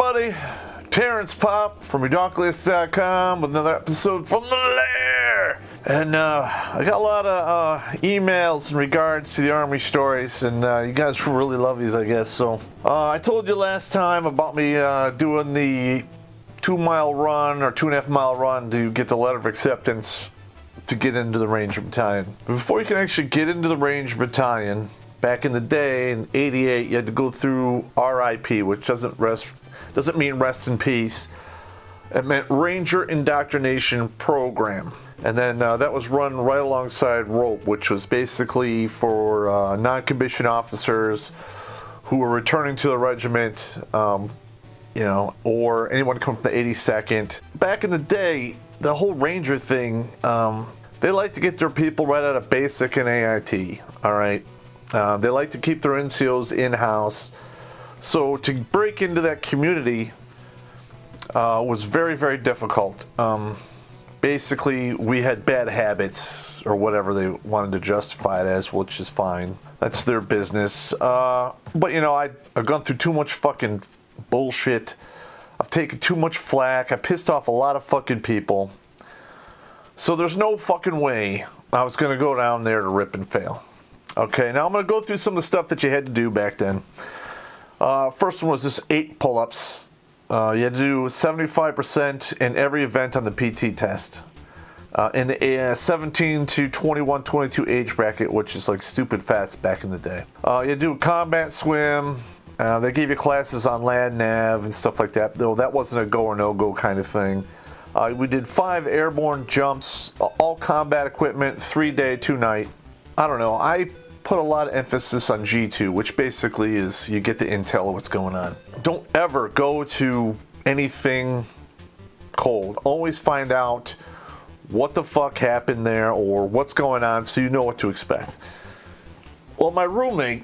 everybody? Terrence Popp from Indoctrination.com with another episode from the Lair. And I got a lot of emails in regards to the Army stories, and you guys really love these, I guess. So I told you last time about me doing the 2-mile run or 2.5-mile run to get the letter of acceptance to get into the Ranger Battalion. But before you can actually get into the Ranger Battalion, back in the day, in '88, you had to go through R.I.P, which doesn't mean rest in peace. It meant Ranger Indoctrination Program. And then that was run right alongside R.I.P, which was basically for non-commissioned officers who were returning to the regiment, or anyone coming from the 82nd. Back in the day, the whole Ranger thing, they like to get their people right out of basic and AIT, all right? They like to keep their NCOs in-house. So to break into that community was very, very difficult. Basically, we had bad habits, or whatever they wanted to justify it as, which is fine. That's their business. But, I've gone through too much fucking bullshit. I've taken too much flack. I pissed off a lot of fucking people. So there's no fucking way I was going to go down there to rip and fail. Okay, now I'm going to go through some of the stuff that you had to do back then. First one was just 8 pull-ups. You had to do 75% in every event on the PT test. In the 17 to 21, 22 age bracket, which is like stupid fast back in the day. You had to do a combat swim. They gave you classes on land nav and stuff like that, though that wasn't a go or no-go kind of thing. We did 5 airborne jumps, all combat equipment, 3-day, 2-night. I don't know, I put a lot of emphasis on G2, which basically is you get the intel of what's going on. Don't ever go to anything cold. Always find out what the fuck happened there or what's going on so you know what to expect. Well, my roommate,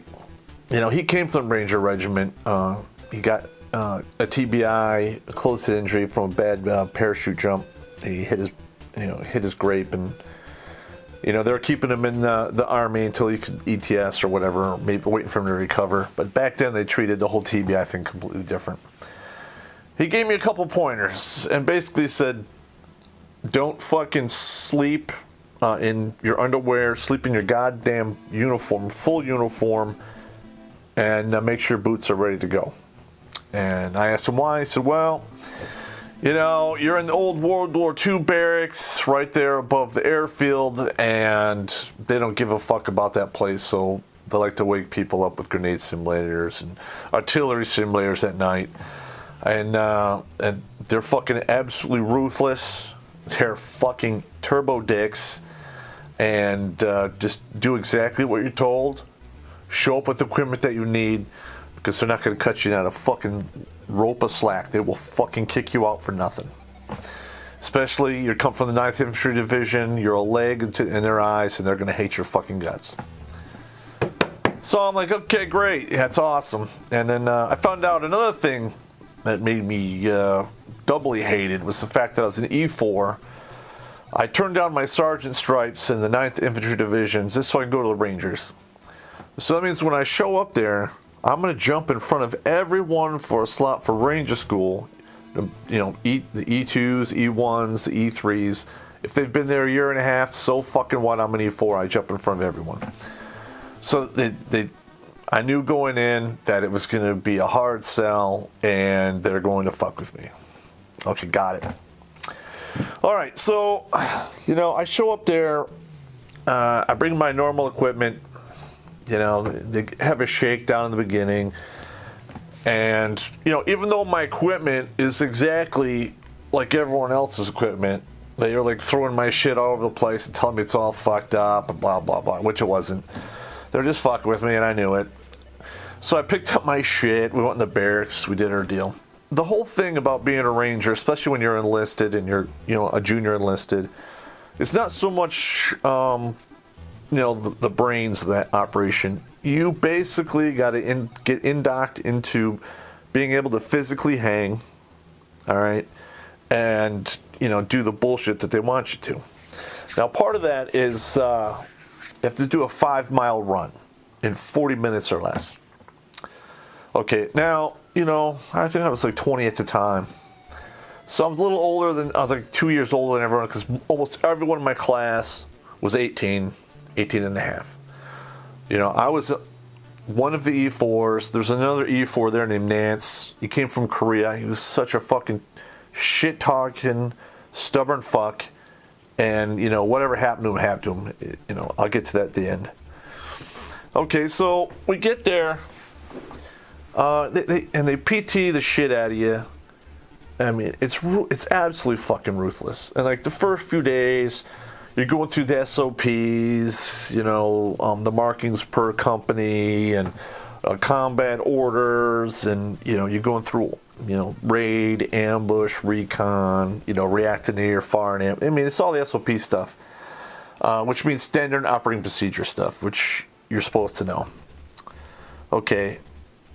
he came from the Ranger Regiment. He got a TBI, a close-hit injury from a bad parachute jump. He hit his grape, and they were keeping him in the Army until he could ETS or whatever, maybe waiting for him to recover. But back then, they treated the whole TBI thing completely different. He gave me a couple pointers and basically said, don't fucking sleep in your underwear, sleep in your goddamn uniform, full uniform, and make sure your boots are ready to go. And I asked him why. He said, well, you're in the old World War II barracks right there above the airfield, and they don't give a fuck about that place, so they like to wake people up with grenade simulators and artillery simulators at night. And they're fucking absolutely ruthless. They're fucking turbo dicks. And just do exactly what you're told. Show up with the equipment that you need, because they're not going to cut you down a fucking rope of slack. They will fucking kick you out for nothing. Especially, you come from the 9th Infantry Division, you're a leg in their eyes, and they're going to hate your fucking guts. So I'm like, okay, great, that's awesome. And then I found out another thing that made me doubly hated was the fact that I was an E4. I turned down my sergeant stripes in the 9th Infantry Divisions just so I can go to the Rangers. So that means when I show up there, I'm going to jump in front of everyone for a slot for Ranger School. The E2s, E1s, the E3s. If they've been there a year and a half, so fucking what, I'm an E4. I jump in front of everyone. So I knew going in that it was going to be a hard sell, and they're going to fuck with me. Okay, got it. All right, so, I show up there. I bring my normal equipment. They have a shakedown in the beginning. And, even though my equipment is exactly like everyone else's equipment, they are like throwing my shit all over the place and telling me it's all fucked up and blah, blah, blah, which it wasn't. They're just fucking with me, and I knew it. So I picked up my shit. We went in the barracks. We did our deal. The whole thing about being a Ranger, especially when you're enlisted and you're, a junior enlisted, it's not so much, the brains of that operation. You basically got to get inducted into being able to physically hang, all right, and, do the bullshit that they want you to. Now, part of that is you have to do a 5-mile run in 40 minutes or less. Okay, now, I think I was like 20 at the time. So I was a little older than, I was like 2 years older than everyone, because almost everyone in my class was 18 and a half. I was one of the E4s. There's another E4 there named Nance. He came from Korea. He was such a fucking shit-talking, stubborn fuck. And, whatever happened to him, I'll get to that at the end. Okay, so we get there. They PT the shit out of you. I mean, it's absolutely fucking ruthless. And like the first few days, you're going through the SOPs, the markings per company, and combat orders, and you're going through raid, ambush, recon, reacting to your fire and I mean, it's all the SOP stuff, which means standard operating procedure stuff, which you're supposed to know. Okay,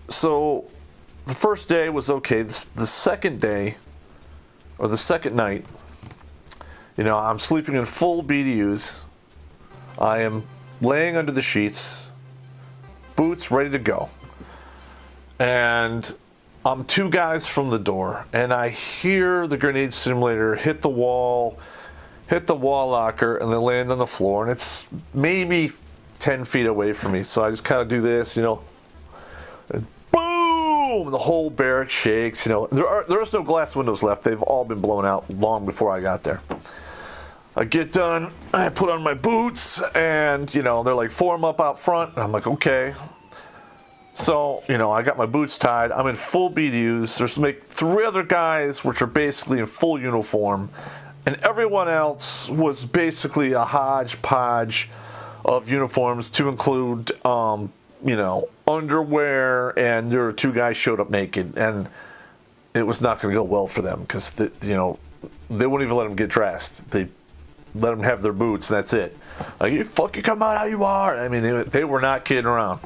so the first day was okay. The second day, or the second night, I'm sleeping in full BDUs. I am laying under the sheets, boots ready to go. And I'm 2 guys from the door, and I hear the grenade simulator hit the wall locker, and then land on the floor, and it's maybe 10 feet away from me. So I just kind of do this, and boom! The whole barrack shakes. There's no glass windows left. They've all been blown out long before I got there. I get done, I put on my boots, and, they're like, form up out front. And I'm like, okay. So, I got my boots tied. I'm in full BDUs. There's like 3 other guys, which are basically in full uniform. And everyone else was basically a hodgepodge of uniforms, to include, underwear, and there were 2 guys showed up naked. And it was not going to go well for them, because, they wouldn't even let them get dressed. They let them have their boots, and that's it. Like, you fucking come out how you are. I mean, they were not kidding around.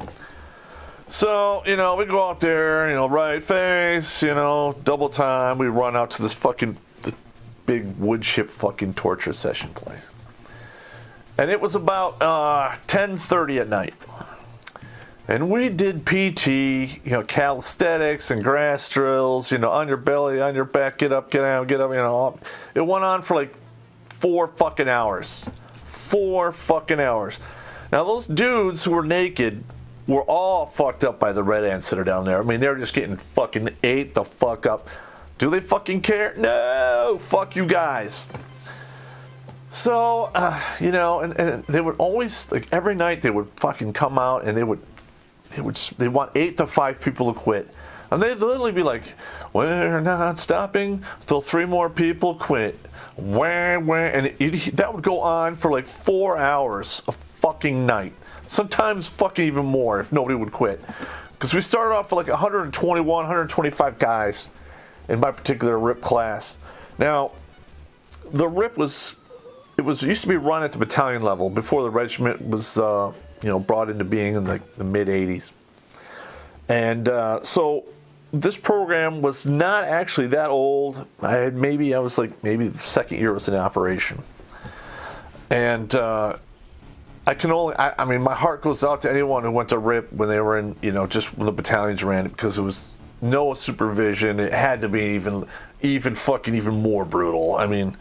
So, we go out there, right face, double time. We run out to this fucking big wood chip fucking torture session place. And it was about 10:30 at night. And we did PT, calisthenics and grass drills, on your belly, on your back, get up, get down, get up, It went on for like 4 fucking hours. 4 fucking hours. Now, those dudes who were naked were all fucked up by the red ants that are down there. I mean, they're just getting fucking ate the fuck up. Do they fucking care? No! Fuck you guys. So, and they would always, like, every night they would fucking come out, and they want 8 to 5 people to quit. And they'd literally be like, we're not stopping till 3 more people quit. And that would go on for like 4 hours a fucking night. Sometimes fucking even more if nobody would quit. Because we started off with like 121, 125 guys in my particular R.I.P class. Now, the R.I.P used to be run at the battalion level before the regiment was brought into being in like the mid 80s. And so this program was not actually that old. Maybe the second year was in operation. And I mean, my heart goes out to anyone who went to R.I.P when they were in, just when the battalions ran it, because it was no supervision. It had to be even more brutal. I mean,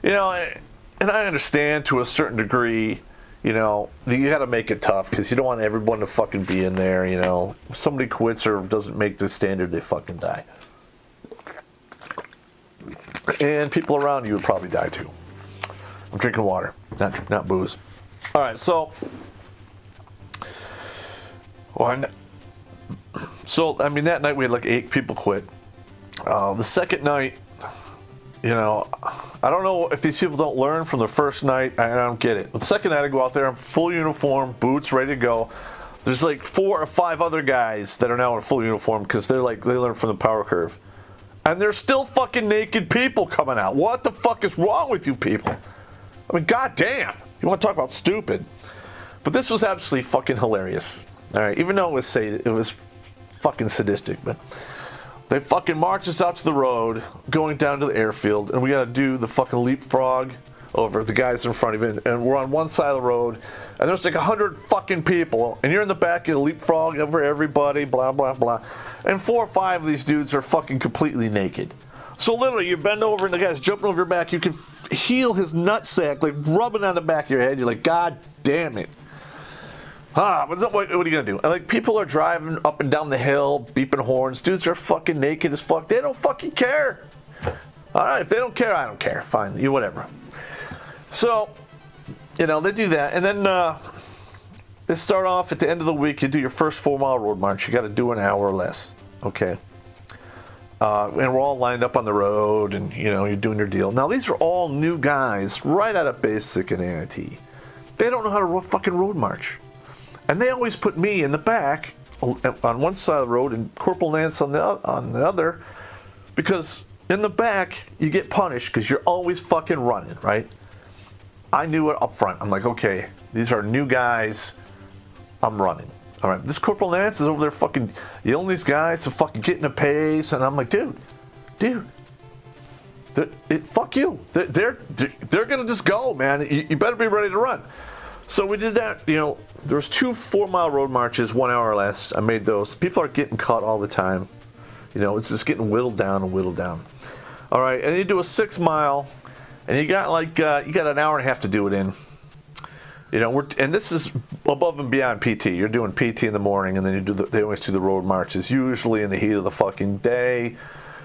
and I understand to a certain degree, you got to make it tough, because you don't want everyone to fucking be in there, If somebody quits or doesn't make the standard, they fucking die. And people around you would probably die too. I'm drinking water, not booze. All right, so that night we had like 8 people quit. The second night, I don't know if these people don't learn from the first night. I don't get it. The second night I go out there, I'm full uniform, boots ready to go. There's like 4 or 5 other guys that are now in full uniform, because they learned from the power curve. And there's still fucking naked people coming out. What the fuck is wrong with you people? I mean, goddamn. You want to talk about stupid? But this was absolutely fucking hilarious. All right, even though it was fucking sadistic, but they fucking march us out to the road, going down to the airfield, and we got to do the fucking leapfrog over the guys in front of you, and we're on one side of the road, and there's like 100 fucking people, and you're in the back, you leapfrog over everybody, blah, blah, blah. And 4 or 5 of these dudes are fucking completely naked. So literally, you bend over, and the guy's jumping over your back. You can feel his nutsack, like, rubbing on the back of your head. You're like, God damn it. What are you going to do? And, like, people are driving up and down the hill, beeping horns. Dudes are fucking naked as fuck. They don't fucking care. All right, if they don't care, I don't care. Fine, you whatever. So, they do that. And then they start off at the end of the week. You do your first 4-mile road march. You got to do an hour or less. Okay. And we're all lined up on the road, and, you're doing your deal. Now, these are all new guys right out of basic and AIT. They don't know how to fucking road march. And they always put me in the back on one side of the road and Corporal Nance on the other, because in the back, you get punished because you're always fucking running, right? I knew it up front. I'm like, okay, these are new guys. I'm running. All right, this Corporal Nance is over there fucking yelling these guys to fucking get in a pace, and I'm like, dude, fuck you. They're gonna just go, man. You better be ready to run. So we did that. There's 2 4-mile road marches, 1 hour or less. I made those. People are getting caught all the time. It's just getting whittled down and whittled down. All right, and you do a 6-mile, and you got an hour and a half to do it in. And this is above and beyond PT. You're doing PT in the morning, and then they always do the road marches, usually in the heat of the fucking day,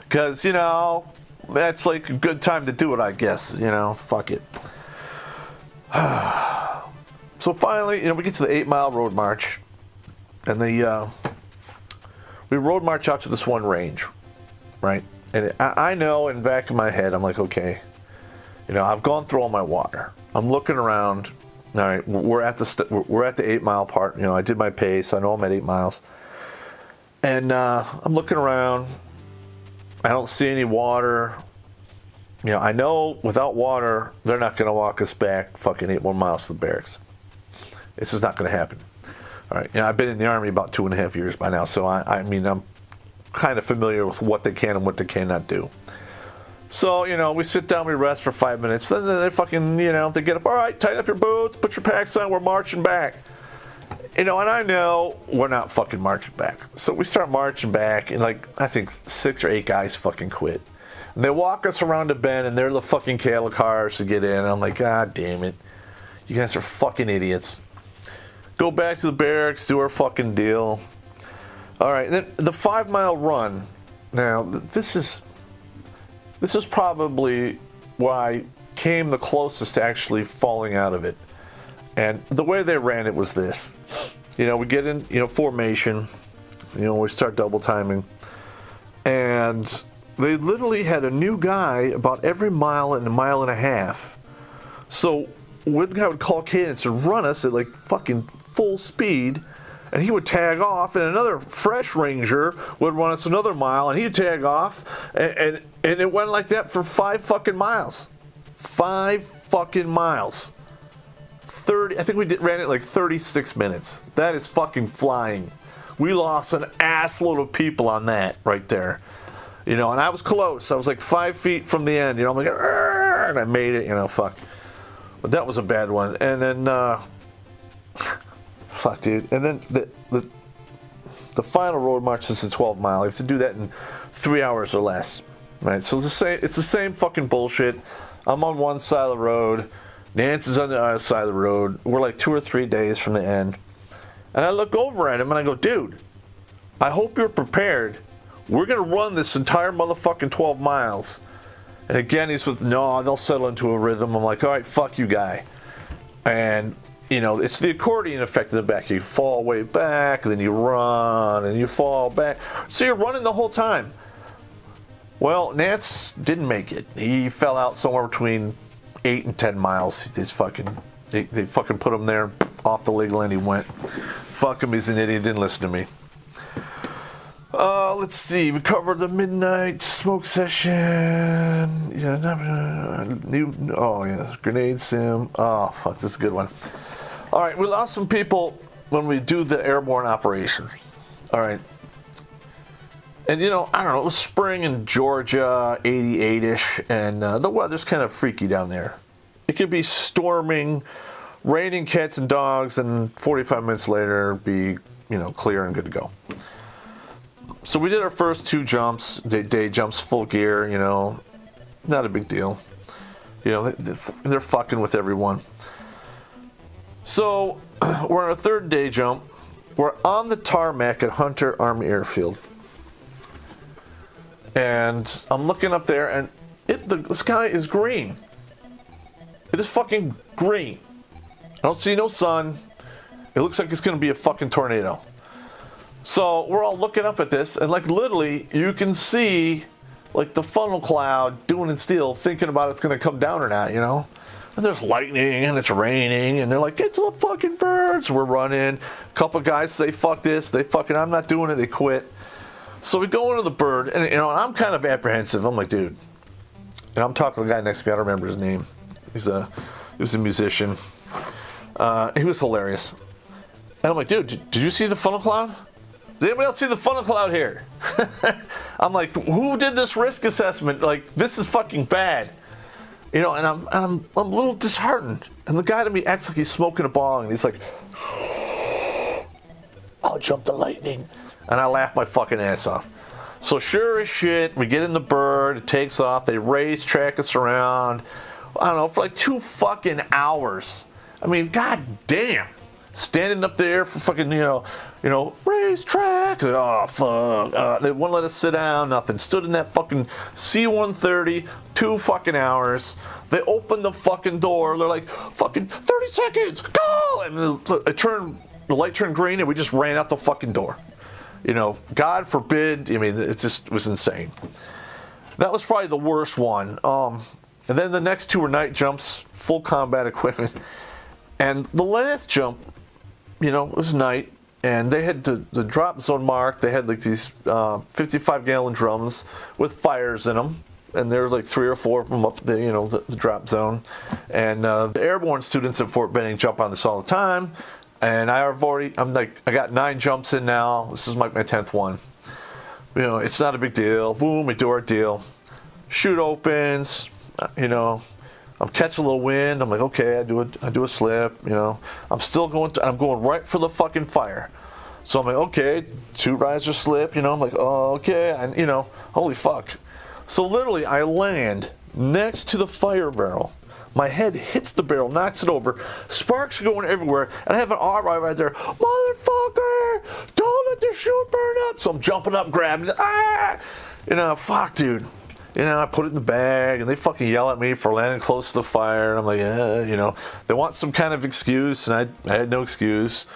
because that's like a good time to do it, I guess. Fuck it. So finally, we get to the 8-mile road march, and we road march out to this one range, right? And I know in the back of my head, I'm like, okay, I've gone through all my water. I'm looking around. All right, we're at the 8-mile part. I did my pace. I know I'm at 8 miles, and I'm looking around. I don't see any water. I know without water, they're not going to walk us back fucking 8 more miles to the barracks. This is not going to happen. All right, I've been in the Army about 2.5 years by now, so I'm kind of familiar with what they can and what they cannot do. So, we sit down, we rest for 5 minutes, then they fucking, they get up, all right, tighten up your boots, put your packs on, we're marching back. And I know we're not fucking marching back. So we start marching back, and I think 6 or 8 guys fucking quit. And they walk us around a bend, and they're the fucking cattle cars to get in. And I'm like, God damn it. You guys are fucking idiots. Go back to the barracks, do our fucking deal. All right, and then the 5-mile run. Now, this is probably where I came the closest to actually falling out of it. And the way they ran it was this. We get in, formation. We start double timing. And they literally had a new guy about every mile and a mile and a half. So one guy would call cadence and run us at fucking full speed, and he would tag off, and another fresh ranger would run us another mile, and he'd tag off, and it went like that for 5 fucking miles. 5 fucking miles. I think we ran it 36 minutes. That is fucking flying. We lost an assload of people on that right there. And I was close. I was 5 feet from the end. I'm like, and I made it. Fuck. But that was a bad one. And then, fuck, dude. And then the final road march is a 12-mile. You have to do that in 3 hours or less, right? So it's the same fucking bullshit. I'm on one side of the road. Nance is on the other side of the road. We're 2 or 3 days from the end. And I look over at him and I go, dude, I hope you're prepared. We're going to run this entire motherfucking 12 miles. And again, he's with, no, they'll settle into a rhythm. I'm like, all right, fuck you, guy. And, it's the accordion effect in the back. You fall way back, and then you run, and you fall back. So you're running the whole time. Well, Nance didn't make it. He fell out somewhere between 8 and 10 miles. They fucking put him there off the legal end. He went. Fuck him. He's an idiot. Didn't listen to me. Let's see. We covered the midnight smoke session. Yeah. Grenade sim. Oh, fuck. This is a good one. All right. We lost some people when we do the airborne operation. All right. And, I don't know, it was spring in Georgia, 88-ish, and the weather's kind of freaky down there. it could be storming, raining cats and dogs, and 45 minutes later be, clear and good to go. So we did our first 2 jumps, day jumps, full gear, not a big deal. They're fucking with everyone. So we're on our 3rd day jump. We're on the tarmac at Hunter Army Airfield. And I'm looking up there, and the sky is green. It is fucking green. I don't see no sun. It looks like it's going to be a fucking tornado. So we're all looking up at this, and literally you can see the funnel cloud doing its deal, thinking about it's going to come down or not, And there's lightning, and it's raining, and they're like, get to the fucking birds. We're running. A couple guys say, fuck this. I'm not doing it. They quit. So we go into the bird, and I'm kind of apprehensive. I'm like, dude. And I'm talking to the guy next to me. I don't remember his name. He was a musician. He was hilarious. And I'm like, dude, did you see the funnel cloud? Did anybody else see the funnel cloud here? I'm like, who did this risk assessment? This is fucking bad. And I'm a little disheartened. And the guy to me acts like he's smoking a bong, and he's like, I'll jump the lightning. And I laugh my fucking ass off. So sure as shit, we get in the bird, it takes off, they race, track us around, I don't know, for 2 fucking hours. I mean, god damn. Standing up there for fucking, race track. Oh, fuck. They wouldn't let us sit down, nothing. Stood in that fucking C-130, 2 fucking hours. They opened the fucking door. They're like, fucking 30 seconds, go! And the light turned green, and we just ran out the fucking door. God forbid. I mean, it just was insane. That was probably the worst one. And then the next 2 were night jumps, full combat equipment. And the last jump, it was night, and they had the drop zone marked. They had these 55-gallon drums with fires in them, and there was 3 or 4 of them up the the drop zone. And the airborne students at Fort Benning jump on this all the time. And I got 9 jumps in now. This is my 10th one. It's not a big deal. Boom, we do our deal. Chute opens. I'm catching a little wind. I'm like, okay, I do a slip. I'm still I'm going right for the fucking fire. So I'm like, okay, 2 riser slip. I'm like, oh, okay, and holy fuck. So literally, I land next to the fire barrel. My head hits the barrel, knocks it over. Sparks are going everywhere, and I have an R right there. Motherfucker! Don't let the chute burn up! So I'm jumping up, grabbing it. Ah! Fuck, dude. I put it in the bag, and they fucking yell at me for landing close to the fire. And I'm like, they want some kind of excuse, and I had no excuse.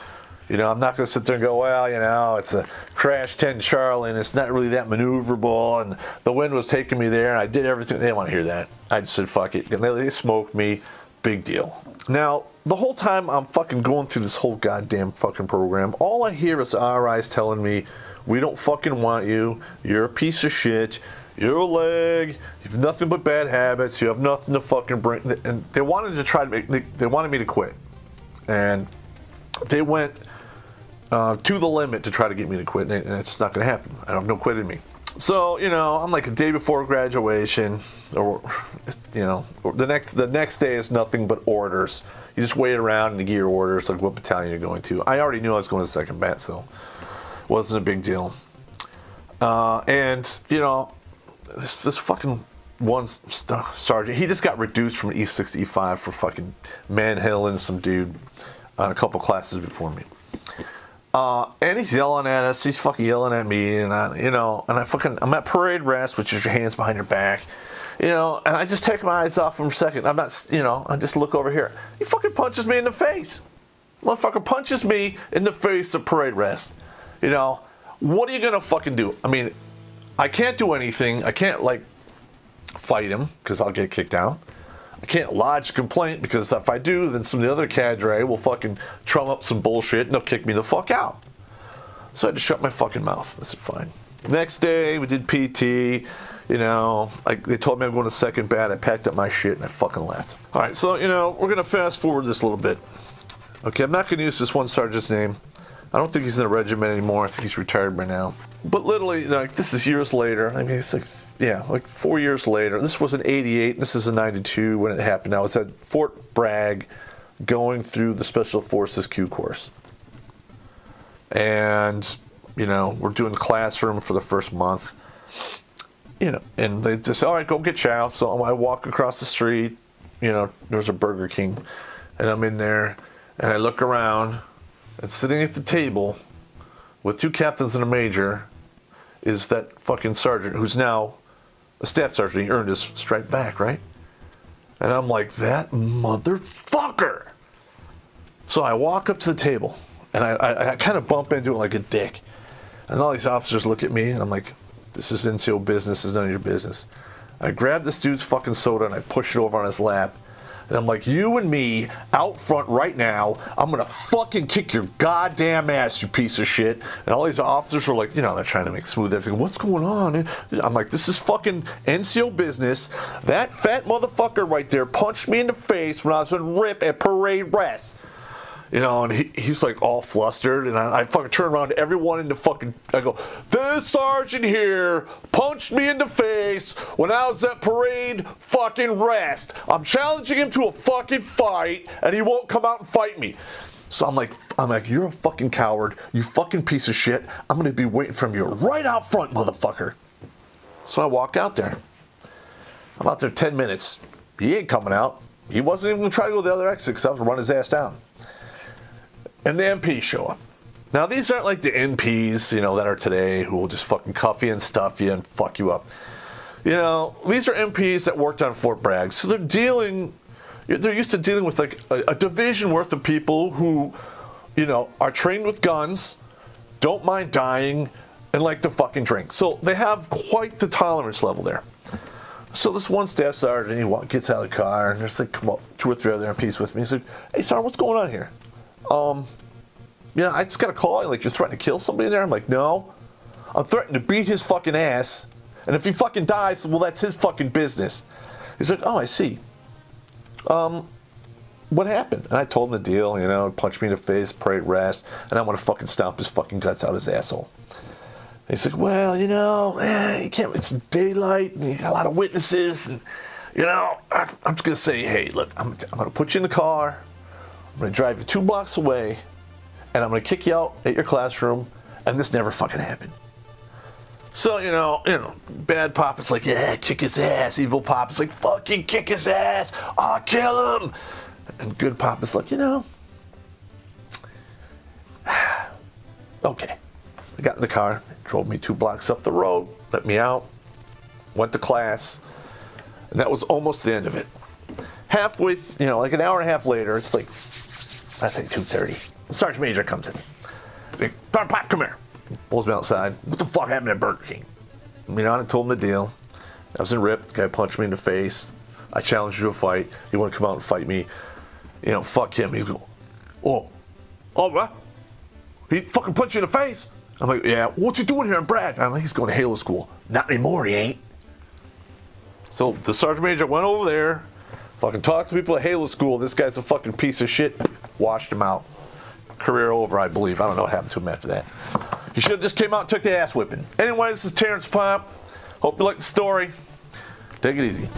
I'm not going to sit there and go, well, it's a Crash 10 Charlie, and it's not really that maneuverable, and the wind was taking me there, and I did everything. They didn't want to hear that. I just said, fuck it. And they smoked me. Big deal. Now, the whole time I'm fucking going through this whole goddamn fucking program, all I hear is RIs telling me, we don't fucking want you. You're a piece of shit. You're a leg. You have nothing but bad habits. You have nothing to fucking bring. And they wanted to try to they wanted me to quit. And they went to the limit to try to get me to quit, and it's not going to happen. I have no quit in me. So, I'm like a day before graduation, or, the next day is nothing but orders. You just wait around and you get your orders, like what battalion you're going to. I already knew I was going to 2nd Bat, so it wasn't a big deal. And, this fucking one sergeant, he just got reduced from E6 to E5 for fucking manhandling some dude on a couple classes before me. And he's yelling at us. He's fucking yelling at me, and I'm at parade rest, which is your hands behind your back, and I just take my eyes off him for a second. I'm not, I just look over here. He fucking punches me in the face. Motherfucker punches me in the face at parade rest. What are you gonna fucking do? I mean, I can't do anything. I can't fight him because I'll get kicked out. I can't lodge a complaint because if I do, then some of the other cadre will fucking drum up some bullshit and they'll kick me the fuck out. So I had to shut my fucking mouth. I said, fine. Next day, we did PT. They told me I'm going to 2nd Bat. I packed up my shit and I fucking left. All right, so, we're going to fast forward this a little bit. Okay, I'm not going to use this one sergeant's name. I don't think he's in the regiment anymore. I think he's retired by now. But literally, like, this is years later. I mean, it's like like 4 years later. This was in 88. This is in 92 when it happened. I was at Fort Bragg going through the Special Forces Q course. And, we're doing classroom for the first month. And they just, all right, go get chow. So I walk across the street. There's a Burger King. And I'm in there. And I look around. And sitting at the table with 2 captains and a major is that fucking sergeant who's now a staff sergeant. He earned his stripe back, right? And I'm like, that motherfucker. So I walk up to the table. And I kind of bump into it like a dick. And all these officers look at me. And I'm like, this is NCO business. This is none of your business. I grab this dude's fucking soda and I push it over on his lap. And I'm like, you and me out front right now, I'm going to fucking kick your goddamn ass, you piece of shit. And all these officers are like, they're trying to make smooth everything. What's going on? I'm like, this is fucking NCO business. That fat motherfucker right there punched me in the face when I was on RIP at parade rest. And he's like all flustered, and I fucking turn around to everyone in the fucking, I go, this sergeant here punched me in the face when I was at parade fucking rest. I'm challenging him to a fucking fight, and he won't come out and fight me. So I'm like, you're a fucking coward, you fucking piece of shit. I'm gonna be waiting for you right out front, motherfucker. So I walk out there. I'm out there 10 minutes. He ain't coming out. He wasn't even gonna try to go to the other exit because I was gonna run his ass down. And the MPs show up. Now, these aren't like the NPs, that are today who will just fucking cuff you and stuff you and fuck you up. These are MPs that worked on Fort Bragg. So they're used to dealing with like a division worth of people who, are trained with guns, don't mind dying, and like to fucking drink. So they have quite the tolerance level there. So this one staff sergeant, he gets out of the car, and there's like 2 or 3 other MPs with me. He's like, hey, Sergeant, what's going on here? I just got a call, like, you're threatening to kill somebody in there? I'm like, no. I'm threatening to beat his fucking ass. And if he fucking dies, well, that's his fucking business. He's like, oh, I see. What happened? And I told him the deal, punched me in the face, parade rest, and I want to fucking stomp his fucking guts out his asshole. And he's like, well, you can't, it's daylight, and you got a lot of witnesses, and, I'm just going to say, hey, look, I'm going to put you in the car. I'm going to drive you 2 blocks away, and I'm going to kick you out at your classroom, and this never fucking happened. So, bad Pop is like, yeah, kick his ass. Evil Pop is like, fucking kick his ass. I'll kill him. And good Pop is like, okay. I got in the car, drove me 2 blocks up the road, let me out, went to class, and that was almost the end of it. Halfway, like an hour and a half later, it's like, I say 2:30. The Sergeant Major comes in. He's like, Pop, come here. He pulls me outside. What the fuck happened at Burger King? I told him the deal. I was in RIP. The guy punched me in the face. I challenged him to a fight. He wouldn't come out and fight me. Fuck him. He's going, oh, what? He fucking punched you in the face? I'm like, yeah, what you doing here in Bragg? I'm like, he's going to Halo School. Not anymore, he ain't. So the Sergeant Major went over there, fucking talked to people at Halo School. This guy's a fucking piece of shit. Washed him out. Career over, I believe. I don't know what happened to him after that. He should have just came out and took the ass whipping. Anyway, this is Terrence Popp. Hope you like the story. Take it easy.